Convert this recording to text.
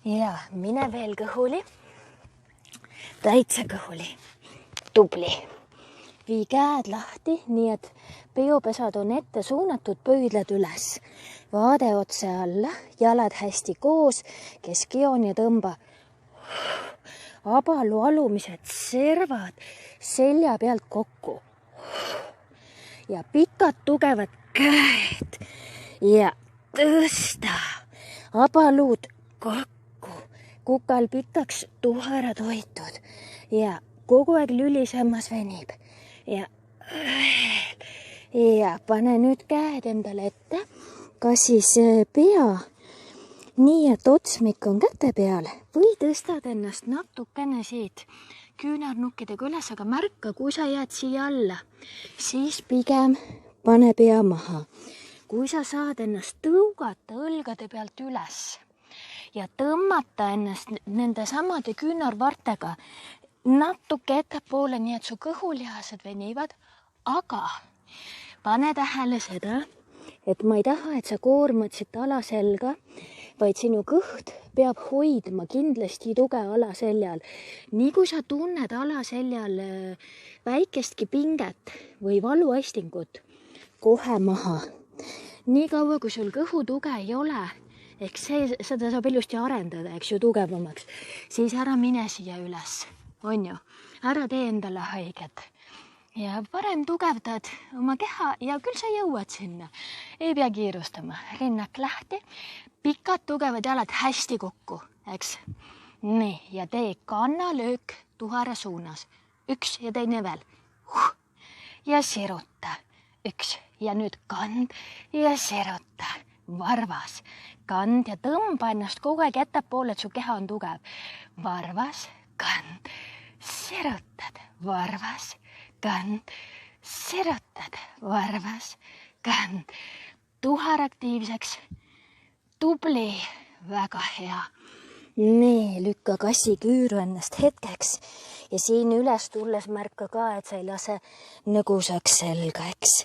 Ja mine veel kõhuli. Täitsa kõhuli. Tubli. Vii käed lahti, nii et peopesad on ette suunatud, pöidlad üles. Vaade otse alla, jalad hästi koos, keskjoon ja tõmba abalu alumised servad selja pealt kokku. Ja pikad tugevad käed ja tõsta abaluud kokku. Kukal pikaks, tuharad hoitud ja kogu aeg lülisemas venib. Ja pane nüüd käed endale ette, ka siis pea nii, et otsmik on käte peal või tõstad ennast natukene siit küünarnukkidega üles, aga märka, kui sa jääd siia alla, siis pigem pane pea maha. Kui sa saad ennast tõugata õlgade pealt üles ja tõmmata ennast nende samade küünarvartega natuke ettepoole, nii et su kõhulihased venivad, aga pane tähele seda, et ma ei taha, et sa koormad siit alaselga, vaid sinu kõht peab hoidma kindlasti tuge alaseljal. Nii kui sa tunned alaseljal väikestki pinget või valuaistingut, kohe maha. Nii kaua, kui sul kõhutuge ei ole, ehk seda saab ilusti arendada, eks ju, tugevamaks, siis ära mine siia üles, on ju? Ära tee endale haiget. Ja parem tugevdad oma keha ja küll sa jõuad sinna. Ei pea kiirustama. Rinnak lahti, pikad tugevad jalad hästi kokku, eks? Nii, ja tee kannalöök tuhara suunas. 1 ja teine veel. Ja siruta. 1 ja nüüd kand ja siruta. Varvas. Kand ja tõmba ennast kogu aeg ettepoole, et su keha on tugev. Varvas, kand, sirutad, varvas, kand, sirutad, varvas, kand. Tuhar aktiivseks. Tubli, väga hea. Nii, lükka kassi küüru ennast hetkeks ja siin üles tulles märka ka, et sa ei lase nõgusaks selga, eks?